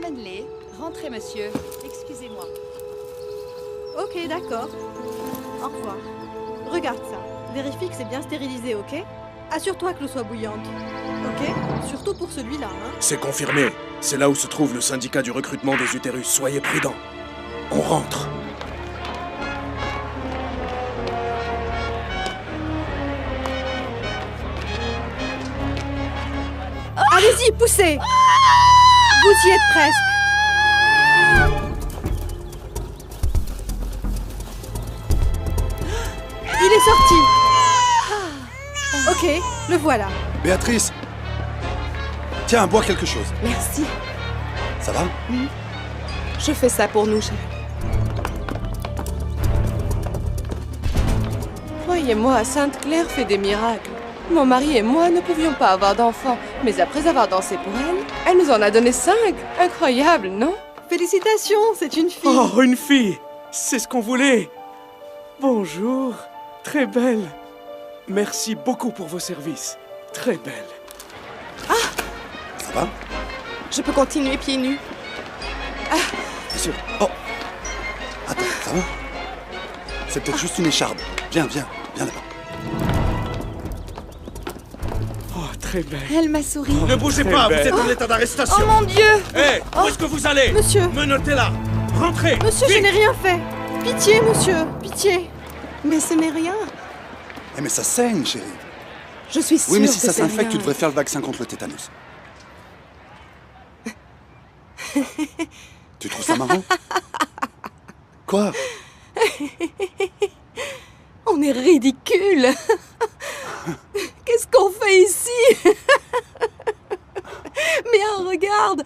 Emmène-les. Rentrez, monsieur. Excusez-moi. Ok, d'accord. Au revoir. Regarde ça. Vérifie que c'est bien stérilisé, ok? Assure-toi que l'eau soit bouillante. Ok? Surtout pour celui-là, hein? C'est confirmé. C'est là où se trouve le syndicat du recrutement des utérus. Soyez prudents. On rentre. Allez-y, poussez! Vous y êtes presque. Il est sorti. Ok, le voilà. Béatrice! Tiens, bois quelque chose. Merci. Ça va? Je fais ça pour nous, chérie. Croyez-moi, Sainte-Claire fait des miracles. Mon mari et moi ne pouvions pas avoir d'enfants, mais après avoir dansé pour elle, elle nous en a donné 5. Incroyable, non? Félicitations, c'est une fille. Oh, une fille! C'est ce qu'on voulait! Bonjour, très belle. Merci beaucoup pour vos services. Très belle. Ça va? Je peux continuer pieds nus. Bien sûr. Oh! Attends, ça va? C'est peut-être juste une écharde. Viens là-bas. Oh, très belle. Elle m'a souri. Ne bougez Très pas, belle. vous êtes en état d'arrestation. Oh mon Dieu! Hé, où est-ce que vous allez? Monsieur! Menottez-la. Rentrez. Monsieur, je Vite. n'ai rien fait. Pitié, monsieur, pitié. Mais ce n'est rien. Eh mais ça saigne, chérie. Je suis sûre Oui, mais si que ça c'est s'infecte, rien. tu devrais faire le vaccin contre le tétanos. Tu trouves ça marrant? Quoi? On est ridicule. Qu'est-ce qu'on fait ici? Mais regarde,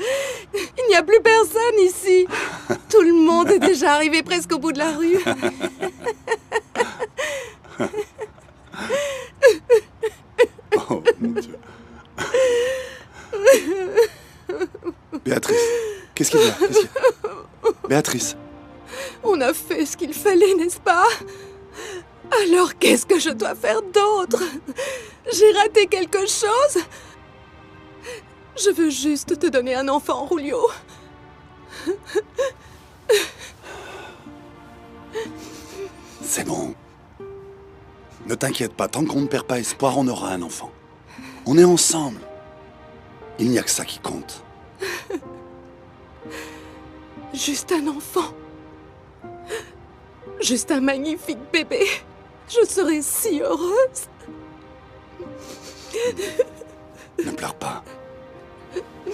il n'y a plus personne ici. Tout le monde est déjà arrivé presque au bout de la rue. Oh mon Dieu. Béatrice, qu'est-ce qu'il y a? Béatrice, On a fait ce qu'il fallait, n'est-ce pas? Alors qu'est-ce que je dois faire d'autre? J'ai raté quelque chose? Je veux juste te donner un enfant, Julio. c'est bon. Ne t'inquiète pas, tant qu'on ne perd pas espoir, on aura un enfant. On est ensemble. Il n'y a que ça qui compte. Juste un enfant. Juste un magnifique bébé. Je serais si heureuse. Ne pleure pas.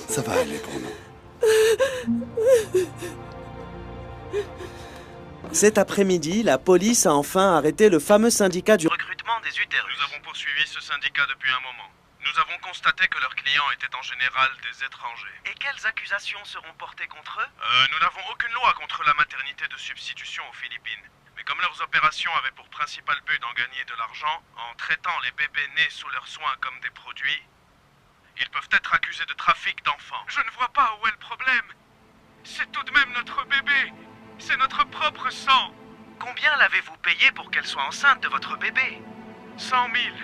Ça va aller pour nous. Cet après-midi, la police a enfin arrêté le fameux syndicat du recrutement des utérus. Nous avons poursuivi ce syndicat depuis un moment. Nous avons constaté que leurs clients étaient en général des étrangers. Et quelles accusations seront portées contre eux? Nous n'avons aucune loi contre la maternité de substitution aux Philippines. Mais comme leurs opérations avaient pour principal but d'en gagner de l'argent, en traitant les bébés nés sous leurs soins comme des produits, ils peuvent être accusés de trafic d'enfants. Je ne vois pas où est le problème. C'est tout de même notre bébé. C'est notre propre sang. Combien l'avez-vous payé pour qu'elle soit enceinte de votre bébé? 100 000.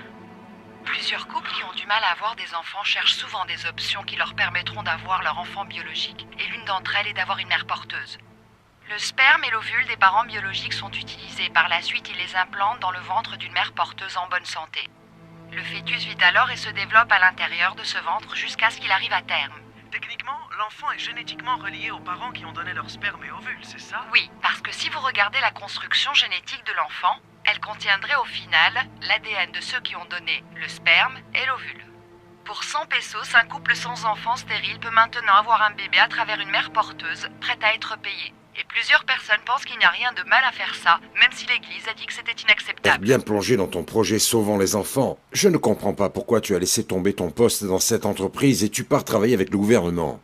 Plusieurs couples qui ont du mal à avoir des enfants cherchent souvent des options qui leur permettront d'avoir leur enfant biologique. Et l'une d'entre elles est d'avoir une mère porteuse. Le sperme et l'ovule des parents biologiques sont utilisés. Par la suite, ils les implantent dans le ventre d'une mère porteuse en bonne santé. Le fœtus vit alors et se développe à l'intérieur de ce ventre jusqu'à ce qu'il arrive à terme. Techniquement, l'enfant est génétiquement relié aux parents qui ont donné leur sperme et ovules, c'est ça? Oui, parce que si vous regardez la construction génétique de l'enfant, elle contiendrait au final l'ADN de ceux qui ont donné le sperme et l'ovule. Pour 100 pesos, un couple sans enfant stérile peut maintenant avoir un bébé à travers une mère porteuse, prête à être payée. Et plusieurs personnes pensent qu'il n'y a rien de mal à faire ça, même si l'Église a dit que c'était Pour inacceptable. bien plongé dans ton projet Sauvant les enfants, je ne comprends pas pourquoi tu as laissé tomber ton poste dans cette entreprise et tu pars travailler avec le gouvernement.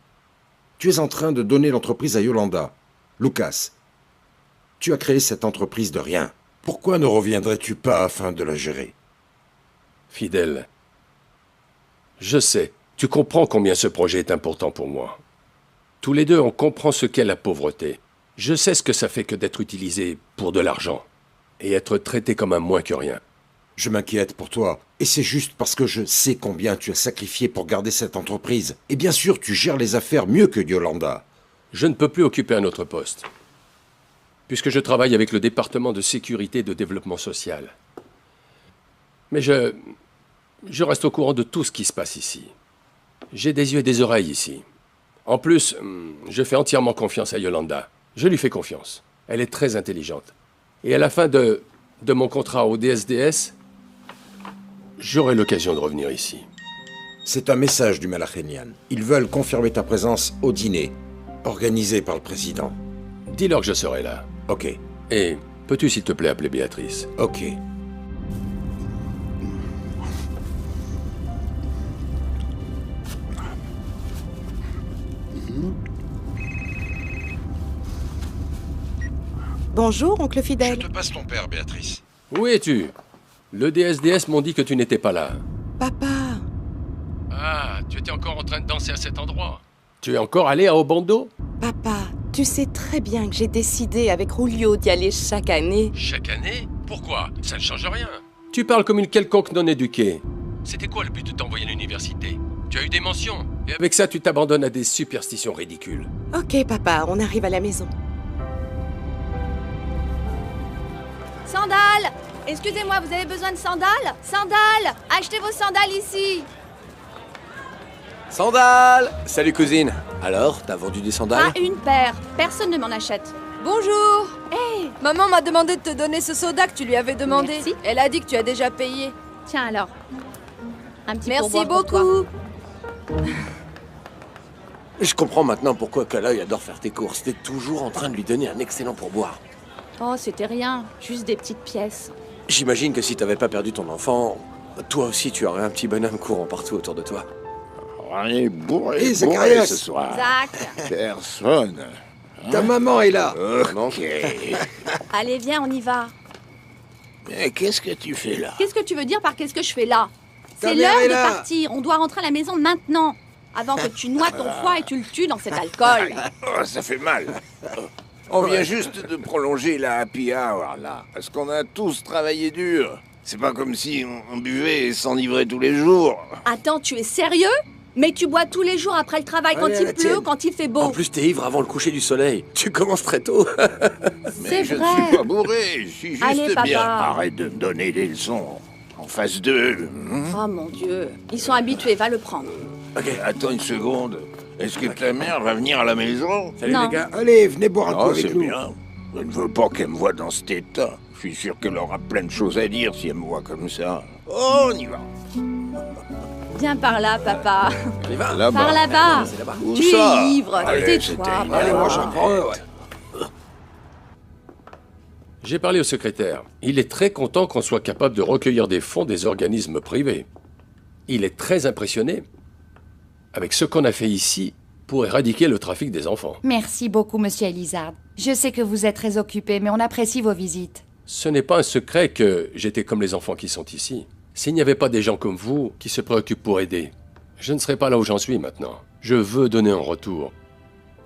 Tu es en train de donner l'entreprise à Yolanda. Lucas, tu as créé cette entreprise de rien. Pourquoi ne reviendrais-tu pas afin de la gérer? Fidèle, je sais, tu comprends combien ce projet est important pour moi. Tous les deux, on comprend ce qu'est la pauvreté. Je sais ce que ça fait que d'être utilisé pour de l'argent et être traité comme un moins que rien. Je m'inquiète pour toi, et c'est juste parce que je sais combien tu as sacrifié pour garder cette entreprise. Et bien sûr, tu gères les affaires mieux que Yolanda. Je ne peux plus occuper un autre poste, puisque je travaille avec le département de sécurité et de développement social. Mais je reste au courant de tout ce qui se passe ici. J'ai des yeux et des oreilles ici. En plus, je fais entièrement confiance à Yolanda. Je lui fais confiance. Elle est très intelligente. Et à la fin de mon contrat au DSDS, j'aurai l'occasion de revenir ici. C'est un message du Malachenian. Ils veulent confirmer ta présence au dîner, organisé par le président. Dis-leur que je serai là. Ok. Et peux-tu s'il te plaît appeler Béatrice? Ok. Bonjour, oncle Fidèle. Je te passe ton père, Béatrice. Où es-tu? Le DSDS m'ont dit que tu n'étais pas là. Papa. Ah, tu étais encore en train de danser à cet endroit. Tu es encore allé à Obando? Papa, tu sais très bien que j'ai décidé avec Julio d'y aller chaque année. Chaque année? Pourquoi? Ça ne change rien. Tu parles comme une quelconque non-éduquée. C'était quoi le but de t'envoyer à l'université? Tu as eu des mentions. Et avec ça, tu t'abandonnes à des superstitions ridicules. Ok, papa, on arrive à la maison. Sandales! Excusez-moi, vous avez besoin de sandales? Sandales! Achetez vos sandales ici! Sandales! Salut cousine. Alors, t'as vendu des sandales? Pas une paire. Personne ne m'en achète. Bonjour! Hey! Maman m'a demandé de te donner ce soda que tu lui avais demandé. Merci. Elle a dit que tu as déjà payé. Tiens alors. Un petit Merci pourboire pour beaucoup. toi. Je comprends maintenant pourquoi Kaloy adore faire tes courses. T'es toujours en train de lui donner un excellent pourboire. Oh, c'était rien. Juste des petites pièces. J'imagine que si t'avais pas perdu ton enfant, toi aussi tu aurais un petit bonhomme courant partout autour de toi. On est bourré, Hé, bourré Zacharias. ce soir. Zach! Personne. Ta maman est là. Ok. Allez, viens, on y va. Mais qu'est-ce que tu fais là? Qu'est-ce que tu veux dire par qu'est-ce que je fais là? Ta C'est mère l'heure est de là. partir. On doit rentrer à la maison maintenant. Avant que tu noies ton foie et tu le tues dans cet alcool. Oh, ça fait mal. On vient juste de prolonger la happy hour, là. Parce qu'on a tous travaillé dur. C'est pas comme si on buvait et s'enivrait tous les jours. Attends, tu es sérieux? Mais tu bois tous les jours après le travail quand Allez, à il la pleut, tienne. quand il fait beau. En plus, t'es ivre avant le coucher du soleil. Tu commences très tôt. C'est Mais je ne vrai. suis pas bourré, je suis juste Allez, papa. bien. Arrête de me donner des leçons. En face d'eux. Oh mon Dieu. Ils sont habitués, va le prendre. Ok, attends une seconde. Est-ce que ta mère va venir à la maison? Salut Non. les gars. Allez, venez boire un coup Oh, avec c'est nous. bien. Je ne veux pas qu'elle me voie dans cet état. Je suis sûr qu'elle aura plein de choses à dire si elle me voit comme ça. Oh, on y va. Viens par là, papa. Allez, va. Là-bas. Par là-bas. C'est là-bas. Où Tu ça? es ivre. Allez, Tais-toi. c'était papa. Allez, moi j'en prends un, ouais. J'ai parlé au secrétaire. Il est très content qu'on soit capable de recueillir des fonds des organismes privés. Il est très impressionné avec ce qu'on a fait ici pour éradiquer le trafic des enfants. Merci beaucoup, monsieur Elizard. Je sais que vous êtes très occupé, mais on apprécie vos visites. Ce n'est pas un secret que j'étais comme les enfants qui sont ici. S'il n'y avait pas des gens comme vous qui se préoccupent pour aider, je ne serais pas là où j'en suis maintenant. Je veux donner un retour.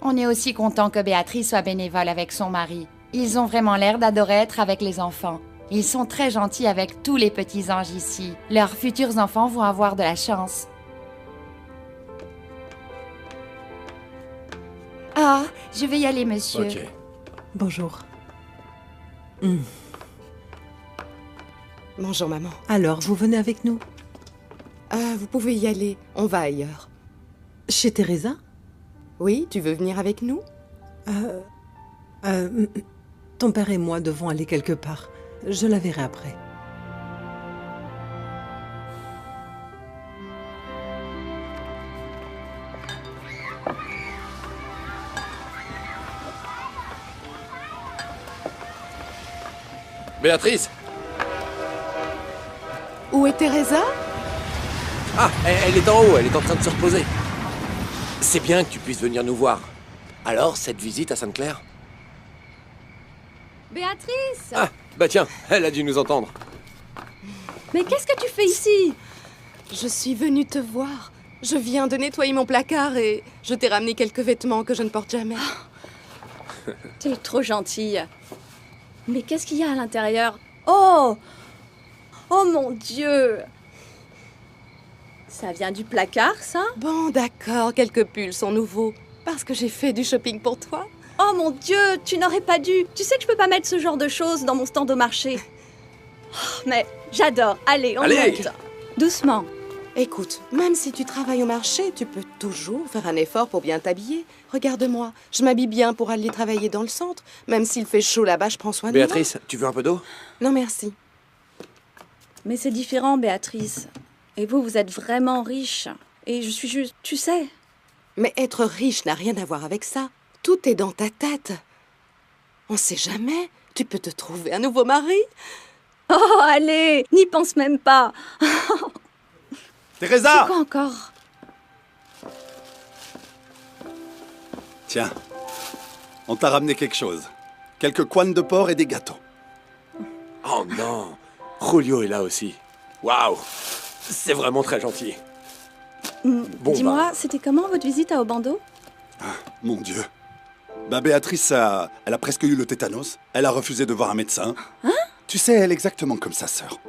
On est aussi content que Béatrice soit bénévole avec son mari. Ils ont vraiment l'air d'adorer être avec les enfants. Ils sont très gentils avec tous les petits anges ici. Leurs futurs enfants vont avoir de la chance. Ah, je vais y aller, monsieur. Ok. Bonjour. Bonjour, maman. Alors, vous venez avec nous? Vous pouvez y aller. On va ailleurs. Chez Teresa? Oui, tu veux venir avec nous? Ton père et moi devons aller quelque part. Je la verrai après. Béatrice! Où est Teresa? Ah, elle est en haut, elle est en train de se reposer. C'est bien que tu puisses venir nous voir. Alors, cette visite à Sainte-Claire? Béatrice! Ah, bah tiens, elle a dû nous entendre. Mais qu'est-ce que tu fais ici? Je suis venue te voir. Je viens de nettoyer mon placard et je t'ai ramené quelques vêtements que je ne porte jamais. T'es trop gentille. Mais qu'est-ce qu'il y a à l'intérieur? Oh! Oh mon Dieu! Ça vient du placard, ça? Bon, d'accord, quelques pulls sont nouveaux. Parce que j'ai fait du shopping pour toi. Oh mon Dieu, tu n'aurais pas dû. Tu sais que je peux pas mettre ce genre de choses dans mon stand au marché. Oh, mais j'adore. Allez, on monte. Doucement. Écoute, même si tu travailles au marché, tu peux toujours faire un effort pour bien t'habiller. Regarde-moi, je m'habille bien pour aller travailler dans le centre. Même s'il fait chaud là-bas, je prends soin de moi. Béatrice, tu veux un peu d'eau? Non, merci. Mais c'est différent, Béatrice. Et vous, vous êtes vraiment riche. Et je suis juste... Tu sais. Mais être riche n'a rien à voir avec ça. Tout est dans ta tête. On sait jamais. Tu peux te trouver un nouveau mari. Oh, allez, n'y pense même pas. Teresa! C'est quoi encore? Tiens, on t'a ramené quelque chose. Quelques couennes de porc et des gâteaux. Oh non, Julio est là aussi. Waouh, c'est vraiment très gentil. Bon, Dis-moi, c'était comment votre visite à Obando? Mon Dieu. Béatrice, elle a presque eu le tétanos. Elle a refusé de voir un médecin. Hein? Tu sais, elle est exactement comme sa sœur.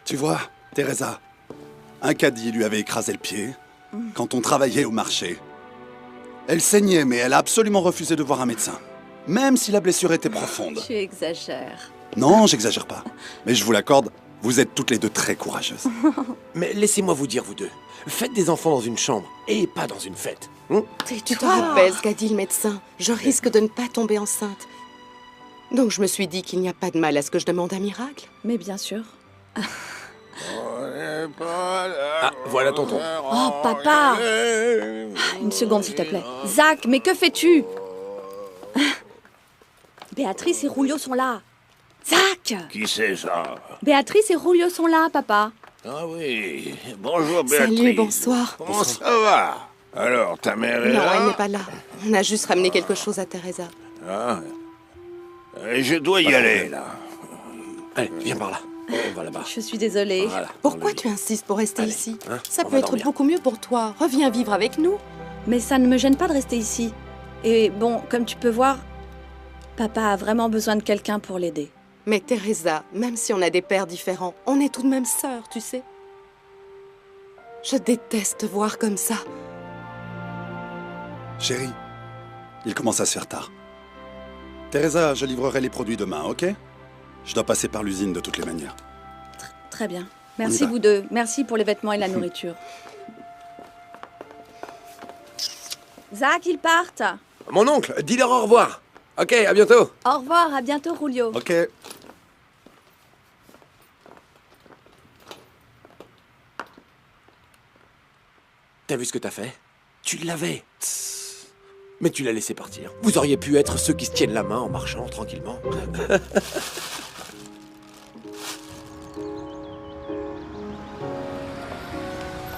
Tu vois, Teresa, un caddie lui avait écrasé le pied quand on travaillait au marché. Elle saignait, mais elle a absolument refusé de voir un médecin. Même si la blessure était profonde. Tu exagères. Non, j'exagère pas. Mais je vous l'accorde, vous êtes toutes les deux très courageuses. Mais laissez-moi vous dire, vous deux. Faites des enfants dans une chambre et pas dans une fête. Tu te rappelles ce qu'a dit le médecin? Je risque de ne pas tomber enceinte. Donc je me suis dit qu'il n'y a pas de mal à ce que je demande un miracle. Mais bien sûr. Ah, voilà tonton. Oh, papa! Une seconde, s'il te plaît. Zach, mais que fais-tu? Béatrice et Julio sont là. Zach! Qui c'est ça? Béatrice et Julio sont là, papa. Ah oui, bonjour Béatrice. Salut, bonsoir. Comment ça va? Alors, ta mère est Non, là? elle n'est pas là. On a juste ramené quelque chose à Teresa. Ah. Je dois y aller, là. Allez, viens par là. On va là-bas. Je suis désolée. Voilà, Pourquoi tu insistes pour rester ici? hein, Ça on peut va être dormir. beaucoup mieux pour toi. Reviens vivre avec nous. Mais ça ne me gêne pas de rester ici. Et bon, comme tu peux voir, papa a vraiment besoin de quelqu'un pour l'aider. Mais Teresa, même si on a des pères différents, on est tout de même sœurs, tu sais. Je déteste te voir comme ça. Chérie, il commence à se faire tard. Teresa, je livrerai les produits demain, ok? Je dois passer par l'usine de toutes les manières. Très bien. On y Merci va. vous deux. Merci pour les vêtements et la nourriture. Zach, ils partent. Mon oncle, dis-leur au revoir. Ok, à bientôt. Au revoir, à bientôt, Julio. Ok. T'as vu ce que t'as fait? Tu l'avais. Tss. Mais tu l'as laissé partir. Vous auriez pu être ceux qui se tiennent la main en marchant tranquillement.